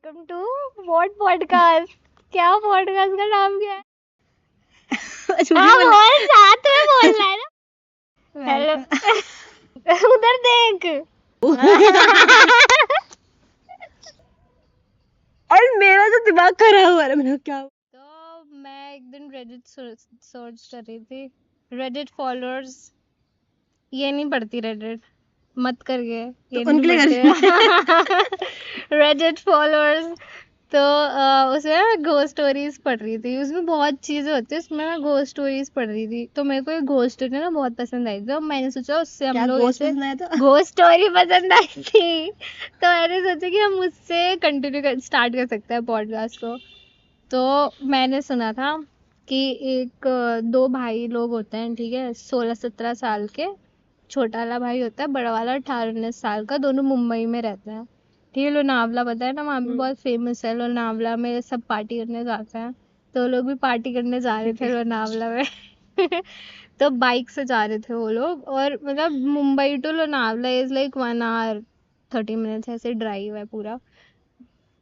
Welcome to what podcast. क्या podcast का नाम क्या है? और साथ में बोलना है ना। हेलो उधर देख। और मेरा तो दिमाग खराब हो रहा है। मैंने क्या तो मैं एक दिन रेडिट सर्च कर रही थी। रेडिट फॉलोअर्स, ये नहीं पढ़ती रेडिट, मत करिए, ये तो उनके लिए नहीं रेडिट फॉलोअर्स। तो उसमें मैं घोस्ट स्टोरीज पढ़ रही थी। उसमें बहुत चीजें होती है, उसमें मैं घोस्ट स्टोरीज पढ़ रही थी। तो मेरे को एक घोस्ट स्टोरी ना बहुत पसंद आई थी। तो मैंने सोचा उससे हम लोग घोस्ट पसंद आया था? घोस्ट स्टोरी पसंद आई थी, तो मैंने सोचा कि हम उससे कंटिन्यू स्टार्ट कर सकते हैं पॉडकास्ट को। तो मैंने सुना था कि एक दो भाई लोग होते हैं, ठीक है, 16-17 साल के। छोटा वाला भाई होता है, बड़ा वाला 18-19 साल का। दोनों मुंबई में रहते हैं, ठीक है। लोनावला पता है ना, वहाँ पे बहुत फेमस है। लोनावला में सब पार्टी करने जाते हैं, तो लोग भी पार्टी करने जा रहे थे लोनावला में। तो बाइक से जा रहे थे वो लोग, और मतलब Mumbai to Lonavala is like 1 hour 30 minutes ऐसे ड्राइव है पूरा।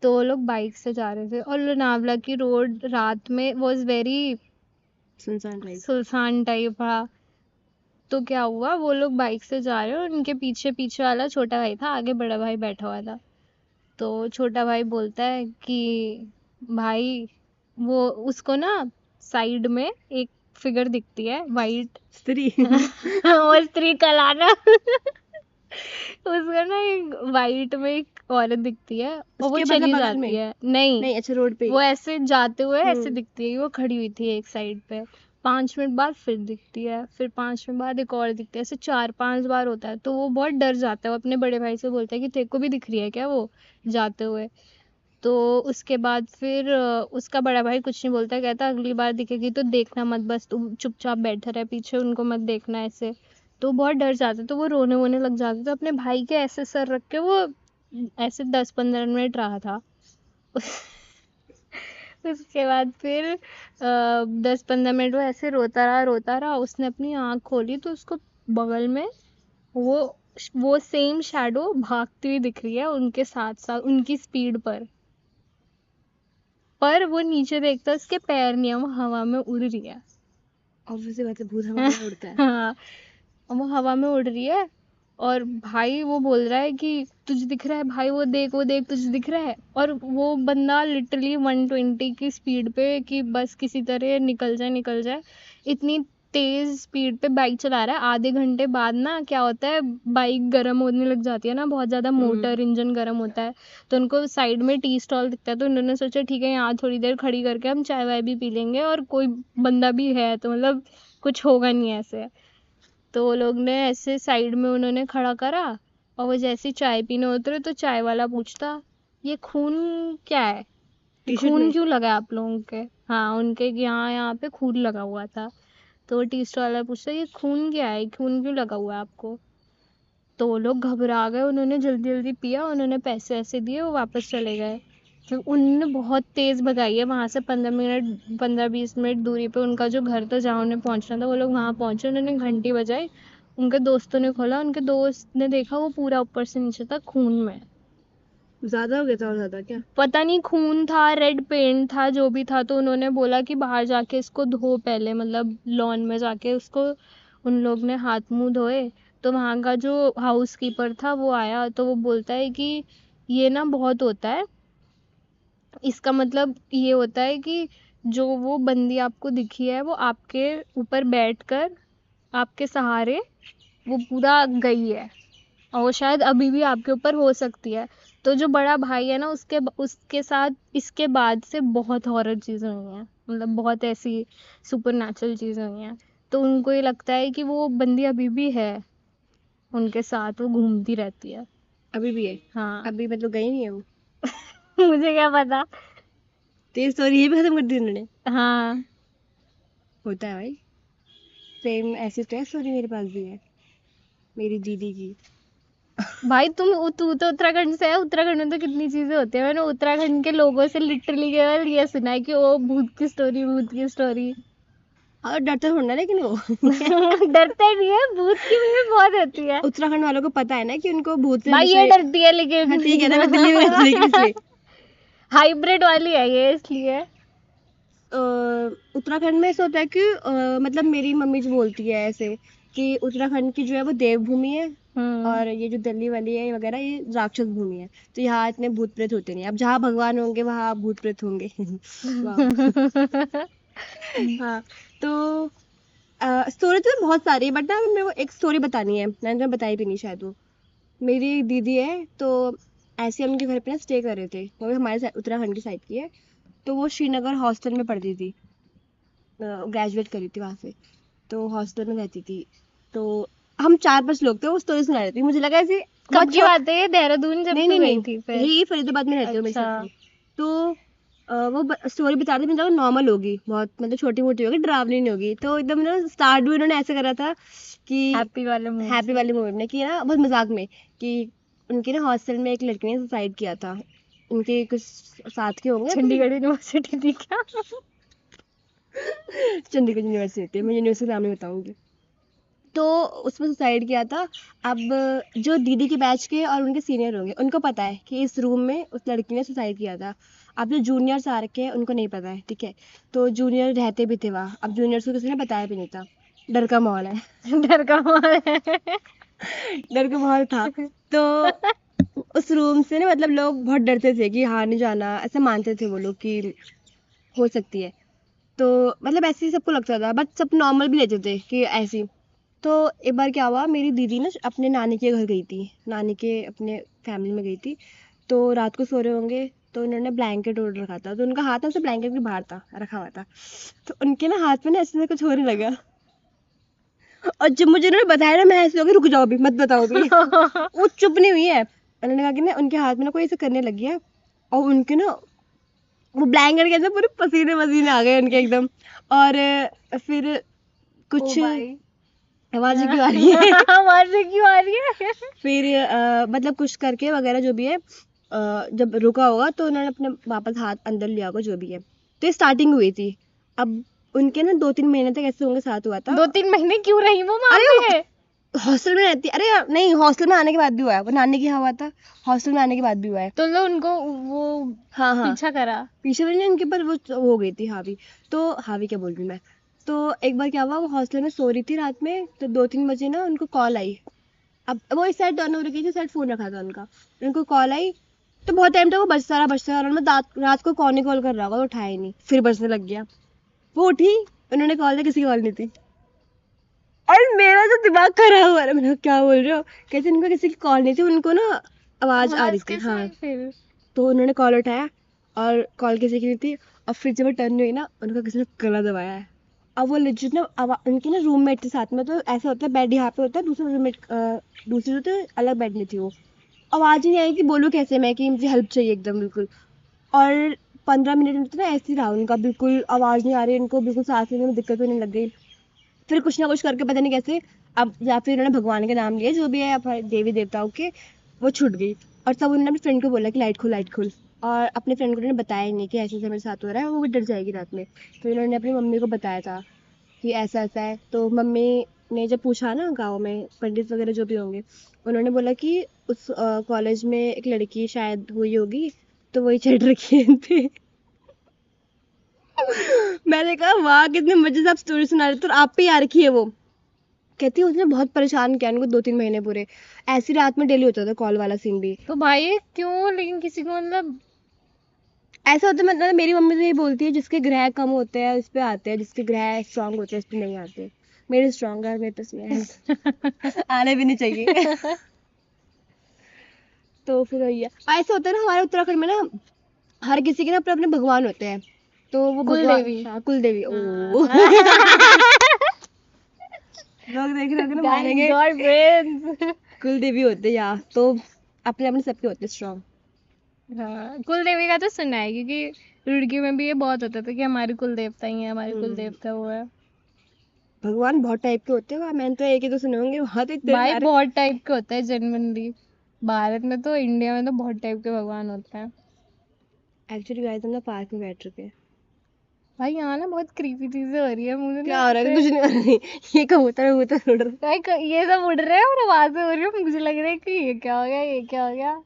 तो वो लोग बाइक से जा रहे थे, और लोनावला की रोड रात में वॉज वेरी सुनसान टाइप था। तो क्या हुआ, वो लोग बाइक से जा रहे हैं और उनके पीछे पीछे वाला छोटा भाई था, आगे बड़ा भाई बैठा हुआ था। तो छोटा भाई बोलता है कि भाई, वो उसको ना साइड में एक फिगर दिखती है, वाइट स्त्री। वो स्त्री कलाना। उसको ना एक वाइट में एक औरत दिखती है, और वो चली जाती है। नहीं, अच्छा, रोड पे वो ऐसे जाते हुए ऐसे दिखती है, वो खड़ी हुई थी एक साइड पे। 5 मिनट बाद फिर दिखती है, फिर 5 मिनट बाद एक और दिखती है, ऐसे 4-5 बार होता है। तो वो बहुत डर जाता है, वो अपने बड़े भाई से बोलता है कि तेरे को भी दिख रही है क्या वो जाते हुए। तो उसके बाद फिर उसका बड़ा भाई कुछ नहीं बोलता, कहता अगली बार दिखेगी तो देखना मत, बस तुम चुपचाप बैठा रहे पीछे, उनको मत देखना ऐसे। तो बहुत डर जाते, तो वो रोने वोने लग जाते। तो अपने भाई के ऐसे सर रख के वो ऐसे 10-15 मिनट रहा था। उसके बाद फिर 10-15 मिनट वो ऐसे रोता रहा। उसने अपनी आँख खोली तो उसको बगल में वो सेम शैडो भागती हुई दिख रही है उनके साथ साथ, उनकी स्पीड पर वो नीचे देखता है, उसके पैर नहीं है, वो हवा में उड़ रही है। ऑब्वियसली बात है, भूत हवा में उड़ता है। हाँ, वो हवा में उड़ रही है। और भाई वो बोल रहा है कि तुझे दिख रहा है भाई, वो देख तुझे दिख रहा है। और वो बंदा लिटरली 120 की स्पीड पे, कि बस किसी तरह निकल जाए, इतनी तेज स्पीड पे बाइक चला रहा है। आधे घंटे बाद ना क्या होता है, बाइक गर्म होने लग जाती है ना, बहुत ज्यादा मोटर इंजन गर्म होता है। तो उनको साइड में टी स्टॉल दिखता है, तो उन्होंने सोचा ठीक है, यहाँ थोड़ी देर खड़ी करके हम चाय वाय भी पी लेंगे, और कोई बंदा भी है तो मतलब कुछ होगा नहीं ऐसे। तो वो लोग ने ऐसे साइड में उन्होंने खड़ा करा, और वो जैसे चाय पीने उतरे तो चाय वाला पूछता, ये खून क्या है, खून क्यों लगा है आप लोगों के? हाँ, उनके यहाँ पे खून लगा हुआ था। तो टी स्टॉल वाला पूछता, ये खून क्या है, खून क्यों लगा हुआ है आपको? तो वो लोग घबरा गए, उन्होंने जल्दी जल्दी पिया, उन्होंने पैसे ऐसे दिए, वो वापस चले गए। फिर उन्होंने बहुत तेज भगाई है वहां से, 15-20 मिनट दूरी पे उनका जो घर था जहाँ उन्हें पहुंचना था। वो लोग वहां पहुंचे, उन्होंने घंटी बजाई, उनके दोस्तों ने खोला, उनके दोस्त ने देखा वो पूरा ऊपर से नीचे तक खून में। ज्यादा हो गया था? और ज्यादा क्या पता नहीं, खून था, रेड पेंट था, जो भी था। तो उन्होंने बोला कि बाहर जाके इसको धो पहले, मतलब लॉन में जाके उसको। उन लोग ने हाथ मुंह धोए। तो वहाँ का जो हाउस कीपर था वो आया, तो वो बोलता है कि ये ना बहुत होता है, इसका मतलब ये होता है कि जो वो बंदी आपको दिखी है वो आपके ऊपर बैठकर आपके सहारे वो पूरा गई है, और वो शायद अभी भी आपके ऊपर हो सकती है। तो जो बड़ा भाई है ना, उसके साथ इसके बाद से बहुत हॉरर चीज़ें हुई हैं, मतलब बहुत ऐसी सुपर नेचुरल चीज़ें हुई हैं। तो उनको ये लगता है कि वो बंदी अभी भी है उनके साथ, वो घूमती रहती है। अभी भी है? हाँ। अभी मतलब गई नहीं है वो? मुझे क्या पता। तेरी स्टोरी ये भी खत्म कर दी उन्होंने? हाँ, होता है भाई, सेम ऐसी स्टोरी मेरे पास भी है, मेरी दीदी की। भाई तू तो उत्तराखंड से है, उत्तराखंड में तो कितनी चीजें होती है। मैंने उत्तराखंड के लोगों से लिटरली केवल ये सुना है कि ओ भूत की स्टोरी। और डरता थोड़ा ना, लेकिन वो डरते भी है, भूत की भी बहुत होती है। उत्तराखंड वालों को पता है ना कि उनको भूत से भाई ये डरती है लेकिन। हाँ ठीक है ना, मैं दिल्ली में रहती हूँ लेकिन इसलिए हाइब्रिड वाली है ये इसलिए। उत्तराखंड में ऐसा होता है कि मतलब मेरी मम्मी जो बोलती है ऐसे कि उत्तराखंड की जो है वो देवभूमि है और ये जो दिल्ली वाली है वगैरह ये राक्षस भूमि है, तो यहाँ इतने भूत प्रेत होते नहीं। अब जहाँ भगवान होंगे वहाँ भूत प्रेत होंगे। वाह। हाँ, तो स्टोरी तो बहुत सारी है बट ना मेरे को एक स्टोरी बतानी है, मैंने तुम्हें बताई भी नहीं शायद। वो मेरी एक दीदी है, तो ऐसे हम उनके घर पे ना स्टे कर रहे थे, वो भी हमारे उत्तराखंड की साइड की है। तो वो श्रीनगर हॉस्टल में पढ़ती थी, ग्रेजुएट करी थी वहाँ से, तो हॉस्टल में रहती थी। तो हम 4-5 लोग थे, वो स्टोरी सुना रही थी, मुझे लगा ऐसे कब की बात है ये? देहरादून जब नहीं तू नहीं गई नहीं, थी फिर? यही फरीदाबाद में रहती हूँ मैं अच्छा। सबसे। तो वो स्टोरी बता रही थी, मतलब नॉर्मल होगी बहुत, मतलब छोटी मोटी होगी, डरावनी नहीं होगी। तो एकदम ना स्टार्ट भी उन्होंने ऐसे करा था कि हैप्पी वाले मूड हैप्पी वाले मूड में, कि ना बहुत मजाक में, कि उनके ना हॉस्टल में एक लड़की ने सुसाइड किया था, उनके कुछ साथ के होंगे। चंडीगढ़ यूनिवर्सिटी थी क्या? चंडीगढ़ यूनिवर्सिटी, मैं यूनिवर्सिटी नाम नहीं बताऊंगी। तो उसमें सुसाइड किया था। अब जो दीदी के बैच के और उनके सीनियर होंगे उनको पता है कि इस रूम में उस लड़की ने सुसाइड किया था। अब जो जूनियर्स आ रखे हैं उनको नहीं पता है, ठीक है। तो जूनियर रहते भी थे वहाँ, अब जूनियर्स को किसी ने बताया भी नहीं था, डर का माहौल है। डर का माहौल है। डर का माहौल था। तो उस रूम से ना मतलब लोग बहुत डरते थे कि हाँ नहीं जाना, ऐसा मानते थे वो लोग कि हो सकती है। तो मतलब ऐसे ही सबको लगता था, बट सब नॉर्मल भी लेते थे कि ऐसी। तो एक बार क्या हुआ, मेरी दीदी ना अपने नानी के घर गई थी, नानी के अपने फैमिली में गई थी। तो रात को सो रहे होंगे, तो उन्होंने ब्लैंकेट ओढ़ रखा था, तो उनका हाथ ना उसे ब्लैंकेट के बाहर था, रखा हुआ था। तो उनके ना हाथ में ना ऐसे कुछ होने लगा, और जब मुझे उन्होंने बताया ना, मैं ऐसे हो गई रुक जाओ अभी मत बताओ अभी। वो चुप नहीं हुई है, उन्होंने कहा कि ना उनके हाथ में ना कोई ऐसे करने लगी है, और उनके ना वो ब्लैंकेट के अंदर पूरे पसीने पसीने आ गए उनके एकदम। और फिर कुछ आवाज क्यों आ रही है? आवाज क्यों आ रही है? फिर मतलब कुछ करके वगैरह जो भी है, जब रुका होगा तो उन्होंने अपने वापस हाथ अंदर लिया होगा जो भी है। तो ये स्टार्टिंग हुई थी। अब उनके ना 2-3 महीने तक ऐसे उनके साथ हुआ था। 2-3 महीने क्यों रही वो वहां अरे पे? हॉस्टल में रहती, अरे नहीं हॉस्टल में आने के बाद भी हुआ है, वो नानी के यहाँ हुआ था, हॉस्टल में आने के बाद भी हुआ है। तो लो उनको वो हाँ हाँ, पीछा करा। पीछे में उनके ऊपर वो हो गई थी हावी। तो हावी क्या बोल रही हूँ मैं। तो एक बार क्या हुआ, वो हॉस्टल में सो रही थी रात में, तो 2-3 बजे ना उनको कॉल आई। अब वो इस साइड टर्न हो रही थी, साइड फोन रखा था उनका, उनको कॉल आई। तो बहुत टाइम तक वो बजता रहा, उन्होंने रात को कौन ही कॉल कर रहा होगा, वो उठाया ही नहीं, फिर बजने लग गया। वो उठी, उन्होंने कॉल किया, किसी की कॉल नहीं थी। और मेरा तो दिमाग खराब हुआ, मैंने कहा, क्या बोल रहे हो, कहते उनको किसी की कॉल नहीं थी, उनको ना आवाज आ रही थी। कैसे हाँ, आई फिर? तो उन्होंने कॉल उठाया, और कॉल किसी की नहीं थी। और फिर जब वो टर्न हुई ना, उनका किसी ने गला दबाया है। अब वो लिजिट ना उनकी ना रूममेट थी साथ में, तो ऐसा होता है बेड यहाँ पे होता है, दूसरा रूममेट दूसरी जो थी अलग बेड में थी। वो आवाज ही नहीं आई कि बोलूँ कैसे मैं कि मुझे हेल्प चाहिए एकदम बिल्कुल। और 15 मिनट में तो ना ऐसे ही रहा उनका, बिल्कुल आवाज नहीं आ रही उनको, बिल्कुल सांस लेने में दिक्कत होने लग गई। फिर कुछ ना कुछ करके पता नहीं कैसे, अब या फिर उन्होंने भगवान के नाम लिए जो भी है अपने देवी देवताओं के, वो छूट गई। और तब उन्होंने अपनी फ्रेंड को बोला कि लाइट खोल लाइट खोल, और अपने फ्रेंड को उन्होंने बताया नहीं कि ऐसे ऐसे मेरे साथ हो रहा है, वो भी डर जाएगी रात में। तो इन्होंने अपनी मम्मी को बताया था कि ऐसा ऐसा है। तो मम्मी ने जब पूछा ना गाँव में पंडित वगैरह जो भी होंगे, उन्होंने बोला कि उस कॉलेज में एक लड़की शायद हुई होगी, तो वही चढ़ रखी है थे। मैंने कहा वाह कितने मजे से आप स्टोरी सुना रहे थे, और आप पे आ रखी है वो। कहती है उसने बहुत परेशान किया उनको 2-3 महीने पूरे, ऐसी रात में डेली होता था कॉल वाला सीन भी। तो भाई क्यों, लेकिन किसी को मतलब ऐसा होता है, मतलब मेरी मम्मी तो ये बोलती है जिसके ग्रह कम होते हैं इस पे आते हैं, जिसके ग्रह स्ट्रांग होते हैं इस पे नहीं आते। मेरे स्ट्रांग है, मेरे पे इसमें है। आने भी नहीं चाहिए। तो फिर वही है, ऐसा होता है ना हमारे उत्तराखंड में ना, हर किसी के ना अपने अपने भगवान होते हैं। तो वो कुल भगवान, देवी। हाँ कुल देवी। ओ लोग देख रहे होंगे ना, मारेंगे। God brains. कुल देवी होते हैं यहाँ तो, अपने अपने सबके होते हैं स्ट्रांग। हाँ, कुल देवी का तो सुना है, क्योंकि रुड़की में भी ये बहुत होता था कि हमारी कुल देवता ही है, हमारी कुल देवता वो है। भगवान बहुत टाइप के होते हैं वहाँ, मैंने तो एक ही तो सुने होंगे, वहाँ तो इतने भाई सारे। बहुत टाइप के होता है जनरली, भारत में तो, इंडिया में तो बहुत टाइप के भगवान होते हैं। एक्चुअली गाइस हम ना पार्क में बैठ चुके हैं। भाई यहाँ ना बहुत क्रीपी चीजें हो रही है, मुझे क्या ना हो रहा है, ऐसे कुछ नहीं हो रहा है। ये कबूतर कबूतर उड़ रहे हैं। भाई ये सब उड़ रहे हैं और आवाजें हो रही है, मुझे लग रहा है कि ये क्या हो गया, ये क्या हो गया।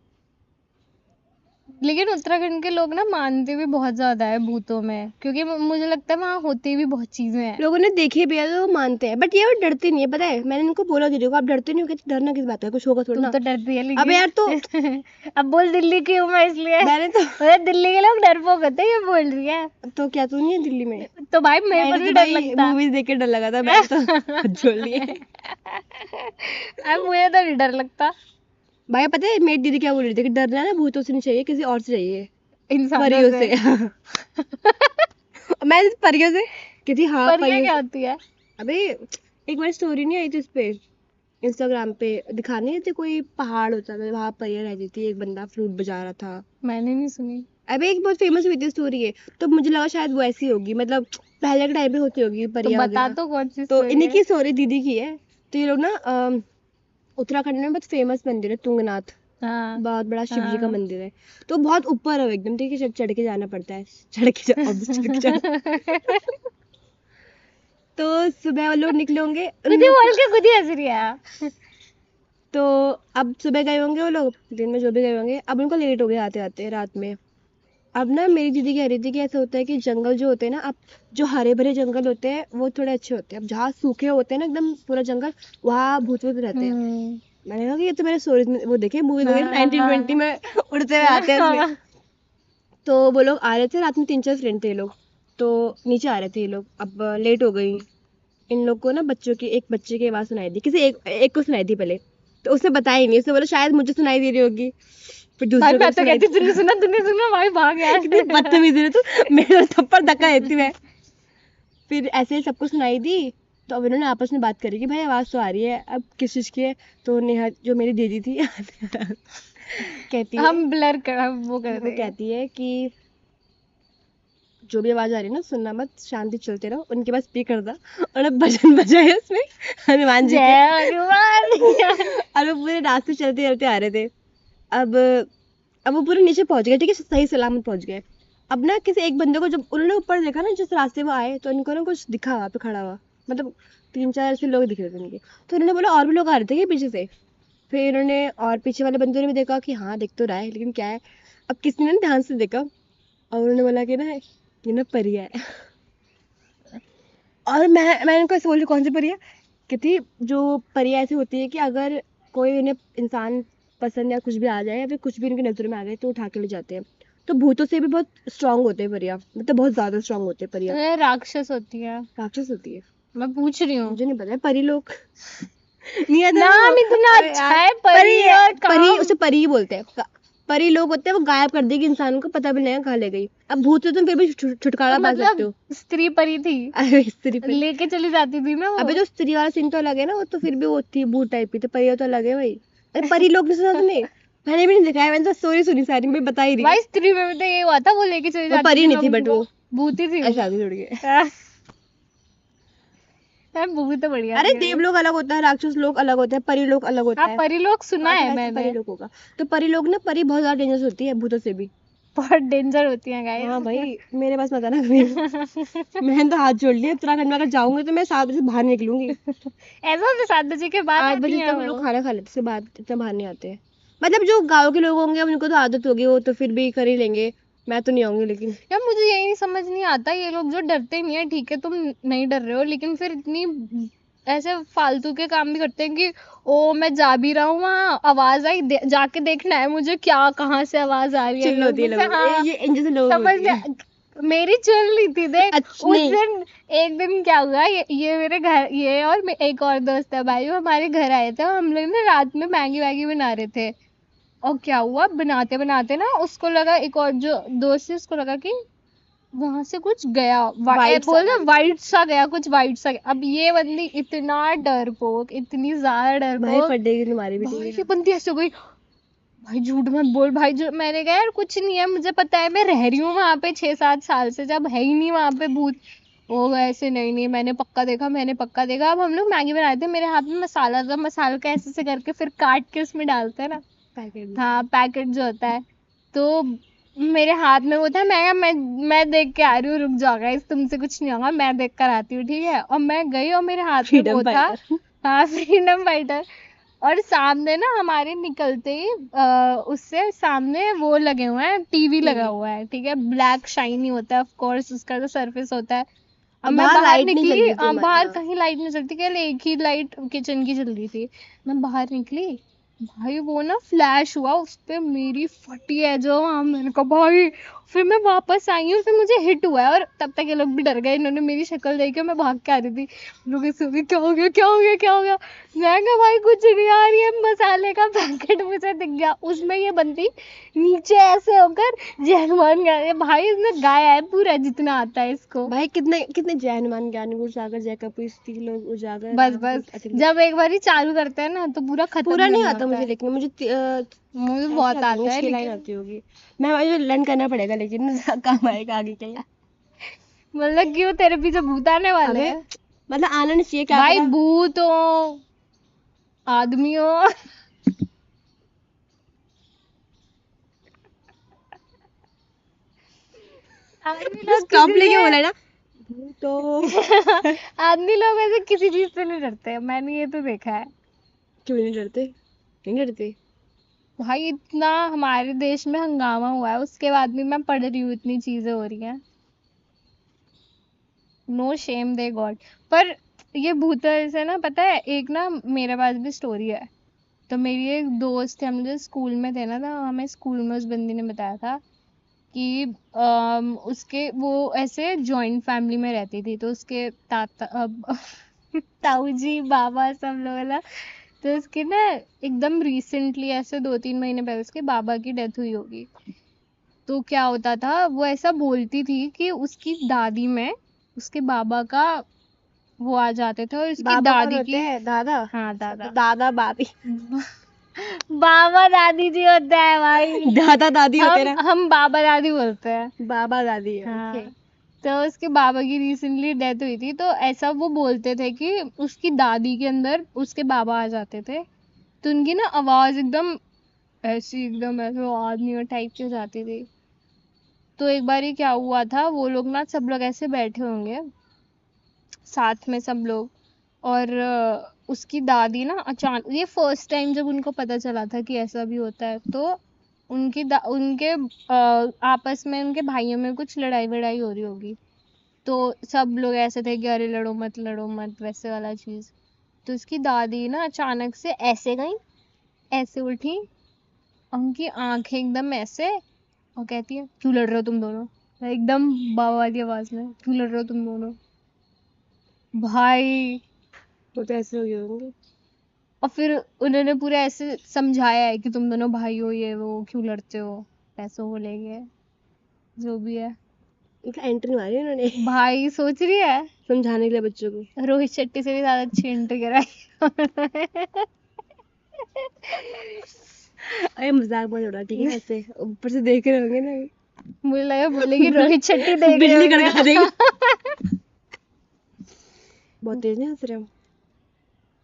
लेकिन उत्तराखंड के लोग ना मानते भी बहुत ज्यादा है भूतों में, क्योंकि मुझे लगता है वहाँ होती भी बहुत चीजें हैं। लोगों ने देखे भी है तो वो मानते हैं, बट ये वो डरते नहीं है, पता है। मैंने इनको बोला दीदी को, आप डरते नहीं हो? कहते डरना किस बात का, कुछ होगा थोड़ा तुम ना। तो डरती है अबे यार तो अब बोल दिल्ली की हूँ मैं इसलिए। मैंने तो अरे दिल्ली के लोग डरपोक होते हैं, ये बोल रही है। तो क्या तू नहीं है दिल्ली में? तो भाई मेरे को मैंने नहीं तो डर भाई लगता। मूवीज देख के डर लगा था, मैंने तो जोड़ लिए। अब मुझे तो नहीं डर लगता भाई पता है मेरी दीदी क्या बोल रही थी कि डरना ना भूतों से नहीं चाहिए, किसी और से चाहिए, इंसानों परियों से। से। मैं परियों से कहती हाँ परियां परियों क्या से। होती है? अबे एक बार स्टोरी नहीं आई थी इस पे, इंस्टाग्राम पे दिखाने थे, कोई पहाड़ होता था वहां परियां रहती थी, एक बंदा फ्लूट बजा रहा था। मैंने नहीं सुनी। अबे एक बहुत फेमस हुई थी स्टोरी है, तो मुझे लगा शायद वो ऐसी होगी, मतलब पहले के टाइम पे होती होगी तो परियां बता वगैरह। तो कौन सी तो स्टोरी इन्हीं है? की स्टोरी दीदी की है। तो ये लोग ना उत्तराखंड में बहुत फेमस मंदिर है तुंगनाथ, हाँ बहुत बड़ा शिव जी का हाँ। मंदिर है। तो बहुत ऊपर है एकदम, ठीक है, चढ़ के जाना पड़ता है, चढ़ के जा obviously चढ़ के जाना। तो सुबह वो लोग निकले होंगे उन खुद ही लोग बोल को, के खुद ही हंस रही है। तो अब सुबह गए होंगे वो लोग, दिन में जो भी गए होंगे, अब उनको लेट हो गया आते आते रात में। अब ना मेरी दीदी कह रही थी कि ऐसा होता है कि जंगल जो होते हैं ना, अब जो हरे भरे जंगल होते हैं वो थोड़े अच्छे होते हैं, अब जहाँ सूखे होते हैं ना एकदम पूरा जंगल, वहाँ भूत वूत रहते हैं। मैंने कहा कि ये तो मैंने स्टोरीज में वो देखे, मूवीज वगैरह 1920 में उड़ते हुए आते हैं इसमें। तो वो लोग आ रहे थे रात में, 3-4 फ्रेंड थे ये लोग, तो नीचे आ रहे थे ये लोग, अब लेट हो गई। इन लोग को ना बच्चों की, एक बच्चे की आवाज सुनाई दी, किसी एक को सुनाई दी पहले, तो उसने बताया ही नहीं, उसने बोला शायद मुझे सुनाई दे रही होगी, फिर भाई दूसरे को मैं भी तो सुनाई कहती दी। तूने सुना भाई भाग यार। कितनी बदतमीजी है तू, मेरा थप्पड़ धक्का देती मैं। फिर ऐसे ही सबको सुनाई दी, तो अब इन्होंने आपस में बात करी कि भाई आवाज तो आ रही है, अब किस चीज की है। तो नेहा जो मेरी दीदी थी कहती है, हम ब्लर कर वो कर वो देंगे। कहती है कि जो भी आवाज आ रही है ना सुनना मत, शांति चलते रहो। उनके पास स्पीकर था और अब भजन बजाए उसमें हनुमान जी के। जय हनुमान। और वो पूरे रास्ते चलते चलते आ रहे थे। अब अब वो पूरे नीचे पहुंच गए, ठीक है, सही सलामत पहुंच गए। अब ना किसी एक बंदे को जब उन्होंने ऊपर देखा ना, जिस रास्ते वो आए, तो उनको ना कुछ दिखा वहाँ पे खड़ा हुआ, मतलब 3-4 ऐसे लोग दिख रहे थे उनके। तो उन्होंने बोला और भी लोग आ रहे थे क्या पीछे से? फिर इन्होंने और पीछे वाले बंदे ने भी देखा कि हाँ दिख तो रहा है, लेकिन क्या है। अब किसी ने ना ध्यान से देखा और उन्होंने बोला कि ना ये ना परिया है। और मैं उनको ऐसे बोली कौन सी परिया? कहती जो परिया ऐसी होती है कि अगर कोई उन्हें इंसान पसंद या कुछ भी आ जाए, या फिर कुछ भी उनकी नजर में आ जाए, तो उठा के ले जाते हैं। तो भूतों से भी बहुत स्ट्रांग होते हैं परिया, मतलब बहुत ज्यादा स्ट्रांग होते हैं परिया। ये राक्षस होती है, राक्षस होती है? मैं पूछ रही हूँ। मुझे नहीं पता है, परी लोग नहीं आता नाम वो। इतना अबे अच्छा यार, है परी और परी काम। उसे परी ही बोलते हैं। परी लोग होते हैं वो गायब कर देगी इंसान को, पता भी नहीं लगेगा कहाँ ले गई। अब भूत से तुम फिर भी तो छुटकारा पा सकते मतलब हो। स्त्री परी थी, अरे स्त्री परी, लेके चली जाती थी ना वो। अबे जो स्त्री वाला सीन तो अलग है ना, वो तो फिर भी वो थी भूत टाइप की, तो परी तो अलग है भाई। अरे परी लोग नहीं सुना तुमने? मैंने भी नहीं देखा है, मैंने तो स्टोरी सुनी सारी, मैं बता ही रही भाई हूँ। स्त्री में भी तो ये हुआ था, वो लेके चली वो जाती परी थी नहीं थी, बट मम्मी वो को। भूती थी वो। ऐसा आगे जुड़ गए। मूवी तो बढ़िया अरे थी। देव लोग अलग होता है, राक्षस लोग अलग होते हैं, परी लोग अलग होता हाँ है। परी लोग सुना हाँ तो है वैसे परी मैंने। लोग होगा। तो परी लोग ना, परी बहुत ज्यादा डेंजरस होती है भूतों से भी। बहुत डेंजर होती है हाँ गाइस। भाई मेरे पास मत आना कभी। मैंने तो हाथ जोड़ लिया, उत्तराखंड में अगर जाऊंगी तो मैं 7 बजे बाहर निकलूंगी। ऐसा होता 7 बजे के बाद 8 आती बजे है तक वो वो। लोग खाना खा लेते, उसके बाद इतना बाहर नहीं आते हैं। मतलब जो गाँव के लोग होंगे उनको तो आदत होगी, वो तो फिर भी कर ही लेंगे। मैं तो नहीं आऊंगी लेकिन। यार मुझे यही नहीं समझ नहीं आता, ये लोग जो डरते नहीं है, ठीक है तुम नहीं डर रहे हो, लेकिन फिर इतनी ऐसे फालतू के काम भी करते हैं कि ओ मैं जा भी रहा हूँ वहाँ, आवाज आई जाके देखना है मुझे क्या कहाँ से आवाज आ रही है। चिल्ल होती है जैसे लोगों हाँ ये इन जैसे लोगों की समझ होती है। में मेरी चल रही थी देख। अच्छा उस नहीं, दिन एक दिन क्या हुआ, ये मेरे घर, ये और एक और दोस्त है भाई, वो हमारे घर आए थे और हम लोग ना रात में मैगी वैगी बना रहे थे। और क्या हुआ, बनाते बनाते ना उसको लगा, एक और जो दोस्त है उसको लगा कि वहां से कुछ गया, वाइट सा बोल रहे वाइट सा। वाइट सा गया, कुछ वाइट सा गया। अब ये बंदी इतना डरपोक, इतनी ज्यादा भाई डरपोक, फटेगी तुम्हारी भी भाई टीवी। ये बंदी ऐसे हो गई। भाई झूठ मत बोल भाई, जो मैंने कहा यार कुछ नहीं है, मुझे पता है, मैं रह रही हूँ वहां पे 6-7 साल से, जब है ही नहीं वहां पे भूत। वो ऐसे नहीं नहीं मैंने पक्का देखा, मैंने पक्का देखा। अब हम लोग मैगी बनाए थे, मेरे हाथ में मसाला था, मसाला का ऐसे से करके फिर काट के उसमें डालते हैं ना, पैकेट। हाँ पैकेट जो होता है, तो मेरे हाथ में वो था। मैं देख के आ रही हूँ, रुक जाओ गाइस तुमसे कुछ नहीं होगा, मैं देख कर आती हूँ ठीक है। और मैं गई और मेरे हाथ में फ्रीडम वो था, फाइटर। हाँ फ्रीडम फाइटर। और सामने ना हमारे निकलते ही उससे सामने वो लगे हुए हैं, टीवी लगा हुआ है, ठीक है, ब्लैक शाइनी होता है ऑफ कोर्स, उसका जो सरफेस होता है। अब मैं बाहर बाहर लाइट नहीं जल निकली, रही थी हमारे बाहर यहाँ। कहीं लाइट नहीं जलती, केवल एक ही लाइट किचन की जल रही थी। मैं बाहर निकली, भाई वो ना फ्लैश हुआ उस पे, मेरी फटी है जो, हाँ मैंने कहा भाई। फिर मैं वापस आई हूँ, फिर मुझे हिट हुआ है, और तब तक ये लोग भी डर गए, इन्होंने मेरी शक्ल देख के, मैं भाग के आ रही थी, लोग ऐसे हो गए, क्या हो गया क्या हो गया क्या हो गया। मैं कहा भाई कुछ नहीं आ रही है, मसाले का पैकेट मुझे दिख गया, उसमें ये बंदी नीचे ऐसे होकर जय हनुमान गा रही है। भाई इसने गाया है पूरा जितना आता है इसको। भाई कितने कितने जय हनुमान ज्ञान गुण सागर जय कपीस तीन लोग उजागर बस राम बस दूत अतुलित। जब एक बार ही चालू करते हैं ना तो पूरा खत्म पूरा नहीं करना आता होता मुझे, है। लेकिन मुझे मुझे ऐसे बहुत आते होंगे, आता है 6 लाइन लेकिन आती होगी। मैं मुझे लर्न करना पड़ेगा, लेकिन काम आएगा आगे के लिए। मतलब क्यों, तेरे पीछे भूत आने वाले अबे हैं? मतलब आना नहीं चाहिए, क्या भाई पता। भूत हो, आदमी हो। आदमी लोग स्टॉप किसी लेके से बोला ना तो। आदमी लोग ऐसे किसी चीज से नहीं डरते, मैंने ये तो देखा है। क्यों नहीं डरते, नहीं डरते। भाई इतना हमारे देश में हंगामा हुआ है, उसके बाद भी मैं पढ़ रही हूँ, इतनी चीजें हो रही हैं। नो शेम दे गॉड। पर ये भूत से ना, पता है एक ना मेरे पास भी स्टोरी है। तो मेरी एक दोस्त है, हम जब स्कूल में थे ना, तो हमें स्कूल में उस बंदी ने बताया था कि उसके वो ऐसे जॉइंट फैमिली में रहती थी, तो उसके ताता ताऊ जी बाबा सब लोग ना, तो उसके ना एकदम रिसेंटली ऐसे 2-3 महीने पहले उसके बाबा की डेथ हुई होगी। तो क्या होता था, वो ऐसा बोलती थी कि उसकी दादी में उसके बाबा का वो आ जाते थे, और उसकी बाबा कौन दादी होते की, हैं, दादा? हाँ अच्छा, तो दादा। दादा बाबी। बाबा दादी जी होता है भाई। दादा दादी होते हैं हम बाबा दादी बोलते हैं। ना, बाबा दादी है, हाँ। ओके। तो उसके बाबा की रिसेंटली डेथ हुई थी, तो ऐसा वो बोलते थे कि उसकी दादी के अंदर उसके बाबा आ जाते थे, तो उनकी ना आवाज एकदम ऐसी, एकदम ऐसे आदमी टाइप की हो जाती थी। तो एक बार ही क्या हुआ था, वो लोग ना सब लोग ऐसे बैठे होंगे साथ में सब लोग, और उसकी दादी ना अचानक, ये फर्स्ट टाइम जब उनको पता चला था कि ऐसा भी होता है, तो उनके आपस में, उनके भाइयों में कुछ लड़ाई वड़ाई हो रही होगी। तो सब लोग ऐसे थे कि अरे लड़ो मत वैसे वाला चीज। तो उसकी दादी ना अचानक से ऐसे गई, ऐसे उठी, उनकी आंखें एकदम ऐसे, और कहती है क्यों लड़ रहे हो तुम दोनों, एकदम बाबा वाली आवाज में, क्यों लड़ रहे हो तुम दोनों। भाई वो तो ऐसे हो गए होंगे। और फिर उन्होंने पूरा ऐसे समझाया है कि तुम दोनों भाई हो, ये वो क्यों लड़ते हो, पैसों को लेके, जो भी है। इनका एंट्री मारी उन्होंने। भाई सोच रही है, समझाने के लिए बच्चों को। रोहित शेट्टी से भी ज्यादा अच्छी एंट्री कराई। अरे मजाक मत उड़ा, ठीक है, ऐसे ऊपर से देख रहे होंगे ना। मुझे लगा बोलेगी रोहित शेट्टी देख रहे बिजली होंगे। कड़का देगी। बहुत तेज नहीं हंस रहे हम।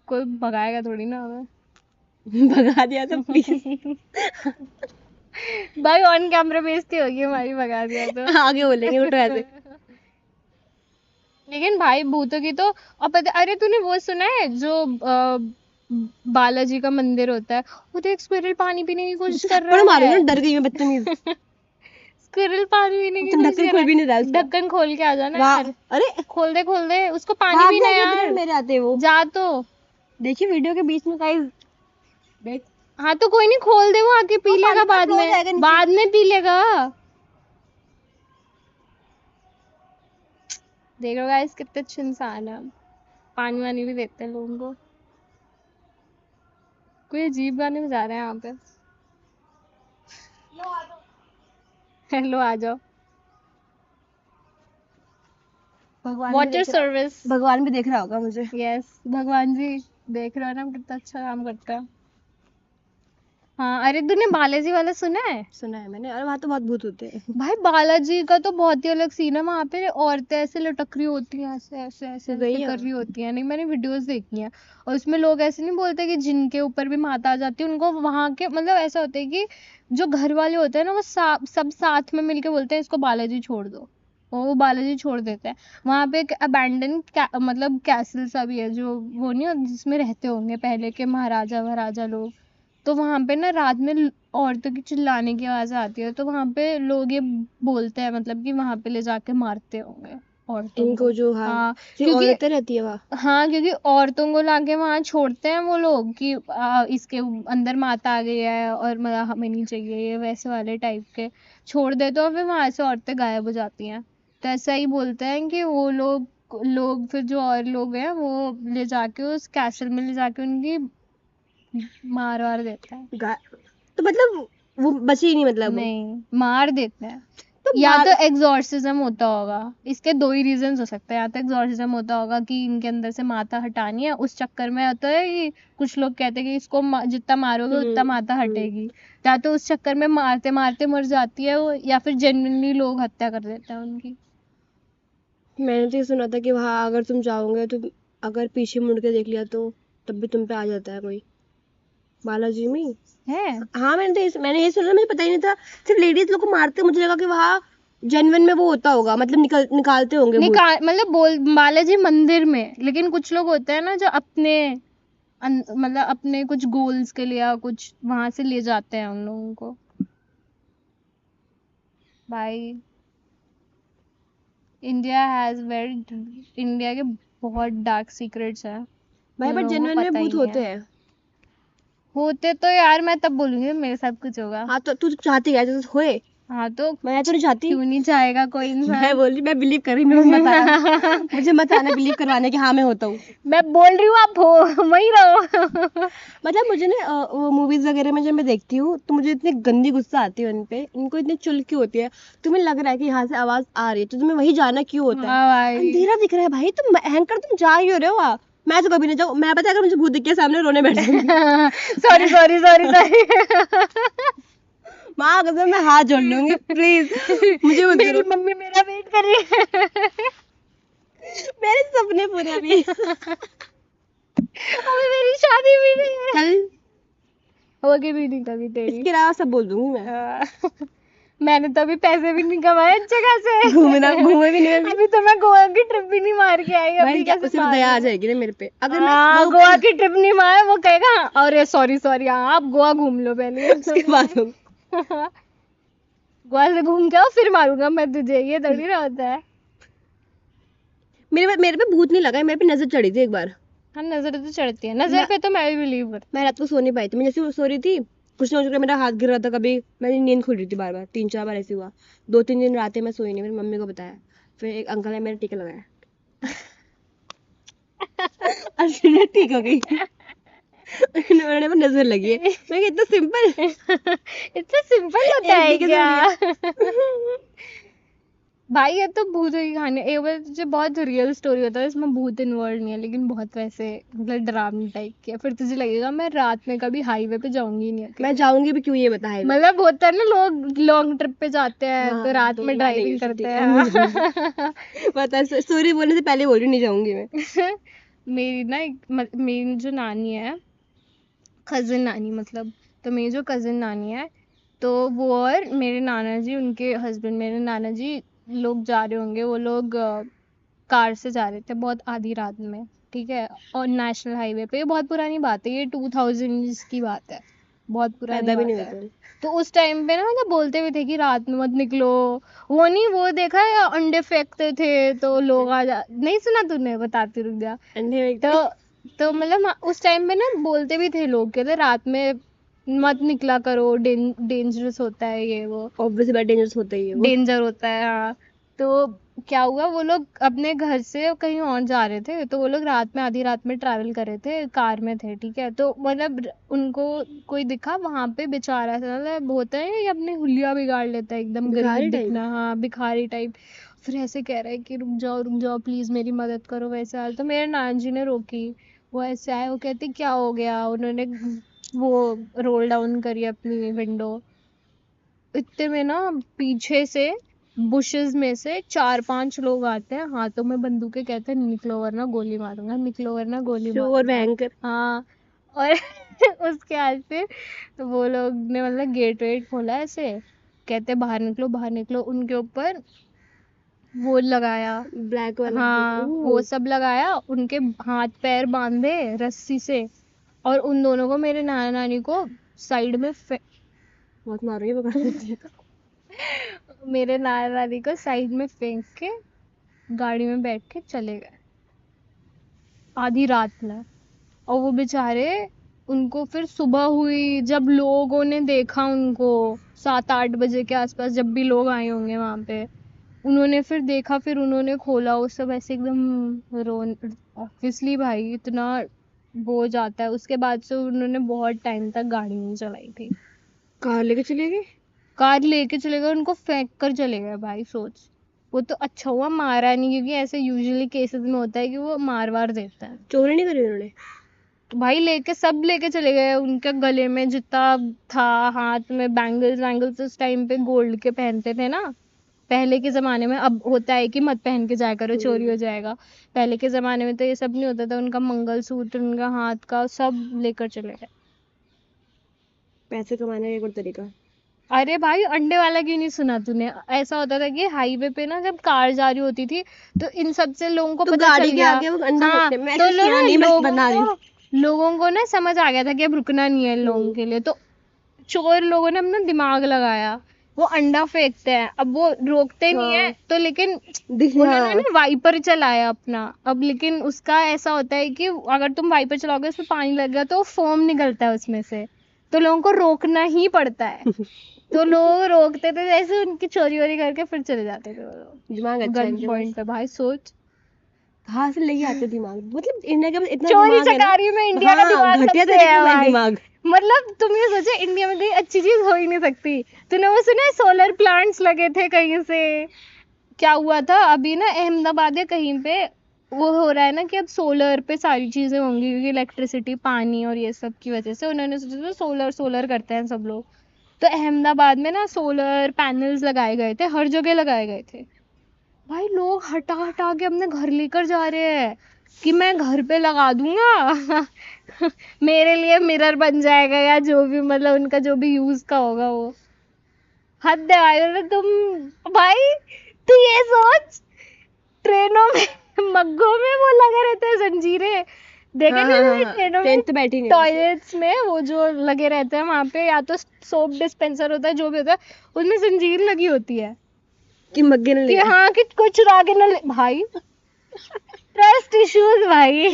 कोई भगाएगा थोड़ी ना हमें। भगा दिया तो प्लीज। भाई ऑन कैमरा बेइज्जती होगी हमारी, भगा दिया तो। आगे बोलेंगे उल्टा ऐसे। लेकिन भाई भूतों की तो, और पता, अरे तूने वो सुना है जो बालाजी का मंदिर होता है, वो तो एक स्क्विरल पानी पीने की कोशिश कर पर रहा मारो ना, है। डर गई मैं, बदतमीज। स्क्विरल पानी पीने की तुम कोशिश ढक्कन कर खोल रहा भी नहीं रहा है, उसका। ढक्कन खोल के आ जाना वाह, यार। अरे खोल दे उसको, पानी भाग पीना जाएगा यार। बिना मेरे आते वो। जा तो। देखिए वीडियो के बीच में गाइस, देख। हाँ तो कोई नहीं, खोल दे, वो आके पी वो लेगा पानी का बाद फ्लो में, जाएगा नीचे। बाद में पी लेगा। देख लो गाइस कितने अच्छे इंसान है हम। पानी वानी भी देते हैं लोगों को। कोई अजीब गाने बजा रहे हैं यहाँ पे। हेलो आ जाओ। भगवान भी वाटर देख रहा, सर्विस। भगवान भी देख रहा होगा मुझे। यस भगवान जी देख रहे हो ना, कितना अच्छा काम करता है। हाँ अरे तूने बालाजी वाला सुना है? सुना है मैंने, और वहां तो बहुत भूत होते हैं। भाई बालाजी का तो बहुत ही अलग सीन है, वहां पे औरतें ऐसे लटक रही होती हैं, ऐसे ऐसे ऐसे तो गई ऐसे कर यहाँ। रही होती हैं। नहीं मैंने वीडियोस देखी हैं, और उसमें लोग ऐसे नहीं बोलते कि जिनके ऊपर भी माता आ जाती है उनको वहां के, मतलब ऐसा होता है कि जो घर वाले होते हैं ना, वो सब साथ में मिलके बोलते हैं इसको बालाजी छोड़ दो। वो बालाजी छोड़ देते हैं। वहां पे एक अबैंडन मतलब कैसल सा भी है, जो वो नहीं होता जिसमें रहते होंगे पहले के महाराजा महाराजा लोग। तो वहां पे ना रात में औरतों की चिल्लाने की आवाज आती है, तो वहां पे लोग ये बोलते हैं मतलब कि वहां पे ले जाके मारते होंगे औरतों इनको को। जो, हाँ, हाँ सिर्फ क्योंकि औरतें रहती है वहाँ। हाँ क्योंकि औरतों को लाके वहां छोड़ते हैं वो लोग कि इसके अंदर माता आ गई है और मतलब हमें नहीं चाहिए, ये वैसे वाले टाइप के छोड़ देते हो, फिर वहां से औरतें गायब हो जाती हैं। तो ऐसा ही बोलते हैं कि वो लोग लोग फिर जो और लोग हैं वो ले जाके उस कैसल में ले जाके उनकी मार वार देते हैं। तो मतलब वो बची नहीं, मतलब वो। नहीं, मार देते हैं। तो या तो मार एग्जॉर्सिज्म होता होगा, इसके दो ही रीजंस हो सकते हैं। या तो एग्जॉर्सिज्म होता होगा कि इनके अंदर से माता हटानी है, उस चक्कर में होता है कि कुछ लोग कहते हैं कि इसको जितना मारोगे उतना माता हटेगी। या तो उस चक्कर में मारते मारते मर जाती है वो, या फिर जेन्युइनली लोग हत्या कर देते हैं उनकी। मैंने तो ये सुना था कि वहाँ अगर तुम जाओगे तो अगर पीछे मुड़ के देख लिया तो तब भी तुम पे आ जाता है कोई, बालाजी में। है हाँ, मैंने ये सुना, मुझे पता ही नहीं था। सिर्फ लेडीज लोग को मारते, मुझे लगा कि वहाँ जेनवन में वो होता होगा, मतलब निकालते होंगे भूत। निकाल मतलब बोल बालाजी मंदिर में, लेकिन कुछ लोग होते हैं ना जो अपने मतलब अपने कुछ गोल्स के लिए या कुछ वहां से ले जाते हैं उन लोगों को। भाई इंडिया के बहुत डार्क सीक्रेट्स हैं भाई जो बट लोगों को जेनवन में पता ही भूत नहीं है। होते हैं। होते तो यार मैं तब बोलूंगी मेरे साथ कुछ होगा। हाँ, तो तू चाहती है तो होए। हाँ तो मैं तो नहीं चाहती। क्यों नहीं चाहेगा कोई मैं इंसान। बोल रही, मैं बिलीव कर रही, मैं मत आना। मुझे मत आना बिलीव करवाने कि हाँ मैं होता हूँ। मैं बोल रही हूँ आप हो वही रहो। मतलब मुझे ना वो मूवीज वगैरह में जब मैं देखती हूँ तो मुझे इतनी गंदी गुस्सा आती है उन पे, इनको इतनी चुल क्यों होती है। तुम्हें लग रहा है कि यहाँ से आवाज आ रही है तो तुम्हें वही जाना क्यों होता है। हाँ भाई। अंधेरा दिख रहा है भाई, तुम हैंकर तुम जा ही हो रहे हो वहाँ। मैं तो कभी नहीं जाऊँ, मैं पता है अगर मुझे भूत दिख के सामने रोने बैठ जाऊंगी। Sorry sorry sorry sorry. माँ कसम मैं हाथ जोड़ लूंगी, प्लीज मुझे मत मेरी करो। मम्मी मेरा वेट कर रही है। मेरे सपने पूरे अभी। अभी मेरी शादी भी नहीं है, चल, होगी भी नहीं कभी तेरी। इसके अलावा सब बोल दूंगी मैं। मैंने तो अभी पैसे भी नहीं कमाए अच्छे खासे। घूमे भी नहीं मैं। अभी तो मैं गोवा की ट्रिप भी नहीं मार के आई, भाई अभी क्या कैसे उसे भी मार दया आ रही हूँ। जाएगी ना मेरे पे अगर मैं हाँ वो गोवा की ट्रिप नहीं मारे, वो कहेगा अरे सॉरी सॉरी हाँ आप गोवा घूम लो पहले। उसके बाद हम। गोवा से घूम के आओ फिर मारूंगा मैं तुझे, ये थोड़ी ना होता है। मेरे पे भूत नहीं लगा है, मेरे पे नजर चढ़ी थी एक बार। हाँ नजर तो चढ़ती है, नजर मैं पे तो मैं भी बिलीव करती मैं रात को सो नहीं पाई थी, मैं जैसे सो रही थी कुछ ना कुछ मेरा हाथ गिर रहा था, कभी मेरी नींद खुल रही थी बार बार, 3-4 बार ऐसे हुआ। 2-3 दिन रातें मैं सोई नहीं, मेरी मम्मी को बताया, फिर एक अंकल ने मेरे टीका लगाया। और फिर मैं ठीक हो गई। उन्होंने मेरे नजर लगी है, मैं कहा, इतना सिंपल। हूँ। इतना सिंपल होता एक है टीके से क्या। बढ़िया। भाई ये तो भूत की कहानी एक बार तुझे बहुत रियल स्टोरी होता है, इसमें भूत इन्वॉल्व नहीं है लेकिन बहुत वैसे मतलब डरावनी टाइप की है, फिर तुझे लगेगा मैं रात में कभी हाईवे पे जाऊंगी नहीं अकेले। मैं जाऊंगी भी क्यों, ये बता है। मतलब होता है ना लोग लॉन्ग ट्रिप पे जाते हैं तो हाँ रात तो में मैं नहीं ड्राइविंग ठीक करते है, हैं। मैं नहीं जाऊंगी। पता है, स्टोरी बोलने से पहले बोल रही हूँ, नहीं जाऊंगी मैं। मेरी ना मेरी जो नानी है, कजिन नानी मतलब, तो मेरी जो कजिन नानी है तो वो और मेरे नाना जी उनके हस्बैंड मेरे नाना जी लोग जा रहे होंगे, वो लोग कार से जा रहे थे बहुत आधी रात में, ठीक है, और नेशनल हाईवे पे। ये बहुत पुरानी बात है, ये 2000 की बात है, बहुत पुरानी पैदा भी नहीं बात है। होते। तो उस टाइम पे ना मतलब बोलते हुए थे कि रात में मत निकलो। वो नहीं वो देखा है अंडे फेंकते थे तो लोग आ जा, नहीं सुना तूने, बताती रुक जा। अंधे में तो मतलब उस टाइम पे ना बोलते भी थे लोग, कहते रात में मत निकला करो, डेंजरस होता है ये वो, ऑब्वियसली बात, डेंजरस होता ही है वो। डेंजर होता है हाँ। तो क्या हुआ, वो लोग अपने घर से कहीं और जा रहे थे, तो वो लोग रात में आधी रात में ट्रैवल कर रहे थे, कार में थे, ठीक है, तो मतलब उनको कोई दिखा वहां पे बेचारा सा, मतलब होता है कि अपने हुलिया बिगाड़ लेता है एकदम भिखारी गरीब टाइप। दिखना, हाँ भिखारी टाइप। फिर ऐसे कह रहा है कि रुक जाओ प्लीज मेरी मदद करो वैसे हाल, तो मेरे नाना जी ने रोकी। वो ऐसे आए, वो कहते क्या हो गया, उन्होंने वो रोल डाउन करी अपनी विंडो, इतने में ना पीछे से बुशेस में से 4-5 लोग आते हैं हाथों में बंदूकें, कहते हैं निकलो वरना गोली मारूंगा, निकलो वरना गोली श्योर मारूंगा। भयंकर। हाँ और उसके बाद फिर वो लोग ने मतलब गेट वेट खोला ऐसे, कहते बाहर निकलो बाहर निकलो, उनके ऊपर वो लगाया, ब्लैक वाला। हाँ वो सब लगाया, उनके हाथ पैर बांधे रस्सी से, और उन दोनों को, मेरे नाना नानी को साइड में बहुत मार रही है पकड़ लेती मेरे नाना नानी को साइड में फेंक के गाड़ी में बैठ के चले गए आधी रात में। और वो बेचारे, उनको फिर सुबह हुई जब लोगों ने देखा उनको, 7-8 बजे के आसपास जब भी लोग आए होंगे वहां पे, उन्होंने फिर देखा, फिर उन्होंने खोला, वो सब ऐसे एकदम रोन, ऑब्वियसली भाई इतना वो हो जाता है। उसके बाद से उन्होंने बहुत टाइम तक गाड़ी नहीं चलाई थी। कार लेके चले गए। कार लेके चले गए, उनको फेंक कर चले गए भाई, सोच। वो तो अच्छा हुआ मारा नहीं, क्योंकि ऐसे यूजुअली केसेस में होता है कि वो मार वार देता है। चोरी नहीं करी उन्होंने। तो भाई लेके सब लेके चले गए, उनके गले में जितना था, हाथ में बैंगल्स वैंगल्स, उस टाइम पे गोल्ड के पहनते थे ना पहले के जमाने में। अब होता है कि मत पहन के जाया करो, चोरी हो जाएगा। पहले के जमाने में तो ये सब नहीं होता था। उनका मंगलसूत्र, उनका हाथ का सब लेकर चले गए। पैसे कमाने का एक और तरीका। अरे भाई अंडे वाला क्यों नहीं सुना तूने? ऐसा होता था कि हाईवे पे ना जब कार जा रही होती थी, तो इन सब से लोगों को तो पता गाड़ी चल के गया। आगे वो अंडा हाँ, फोड़ते हैं। मैं तो ऐसे सुना नहीं, बस बना रही हूँ। लोगों को ना समझ आ गया था कि अब रुकना नहीं है इन लोगों के लिए। तो चोर लोगों ने अपना दिमाग लगाया, वो अंडा फेंकते हैं, अब वो रोकते नहीं है, हाँ। तो लेकिन हाँ। उन्होंने ना वाइपर चलाया अपना। अब लेकिन उसका ऐसा होता है कि अगर तुम वाइपर चलाओगे, उसमें पानी लग गया तो फोम निकलता है उसमें से, तो लोगों को रोकना ही पड़ता है। तो लोग रोकते थे, जैसे उनकी चोरी वोरी करके फिर चले जाते थे वो लोग दिमाग अच्छा है गन इनके पॉइंट पास। पे। भाई सोच, कहाँ से लेके आते दिमाग? मतलब इंडिया के पास इतना चोरी दिमाग है ना। चकारी में इंडिया का हाँ, दिमाग घटिया सबसे तरीके है का भाई। दिमाग। मतलब तुम ये सोचो, इंडिया में कोई अच्छी चीज हो ही नहीं सकती। तूने वो सुना है सोलर प्लांट्स लगे थे कहीं से? क्या हुआ था अभी ना, अहमदाबाद या कहीं पे वो हो रहा है ना कि अब सोलर पे सारी चीजें होंगी, क्योंकि इलेक्ट्रिसिटी, पानी और ये सब की वजह से उन्होंने सोचा था सोलर सोलर करते हैं सब लोग। तो अहमदाबाद में ना सोलर पैनल्स लगाए गए थे, हर जगह लगाए गए थे। भाई लोग हटा हटा के अपने घर लेकर जा रहे हैं कि मैं घर पे लगा दूंगा मेरे लिए मिरर बन जाएगा, या जो भी, मतलब उनका जो भी यूज का होगा वो। हद है भाई, मतलब तुम भाई, तू ये सोच, ट्रेनों में मग्गों में वो लगे रहते हैं जंजीरें, देखे हाँ, नहीं हाँ, तुमने हाँ। ट्रेनों ट्रेन में? तो बैठी नहीं। टॉयलेट्स में वो जो लगे रहते हैं वहां पे, या तो सोप डिस्पेंसर होता है, जो भी होता है, उसमें जंजीर लगी होती है कि मग्गे न कि ले। हाँ कि कुछ चुरा के ना ले। भाई ट्रस्ट इश्यूज भाई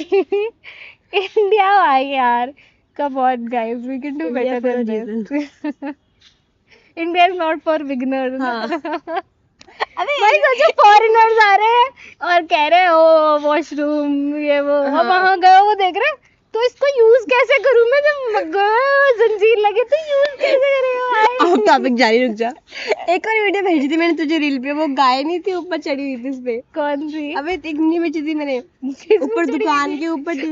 इंडिया भाई यार, come on guys, we can do India better for a then reason. This. India is not for beginners. हाँ। अबे भाई सोचो, फॉरेनर्स आ रहे हैं और कह रहे हैं ओ वॉशरूम ये वो, अब हाँ। वहां गए वो देख रहे हैं, तो इसको यूज कैसे करूं मैं, जब जंजीर लगे तो यूज कैसे करेगा भाई? अब टॉपिक जारी, रुक जा। एक और वीडियो भेजी थी मैंने तुझे रील पे, वो गाय नहीं थी ऊपर चढ़ी हुई थी उस पे। कौन सी? अबे एक नहीं भेजी थी मैंने, किसमें ऊपर चढ़ी दुकान हुई के थी? ऊपर टीन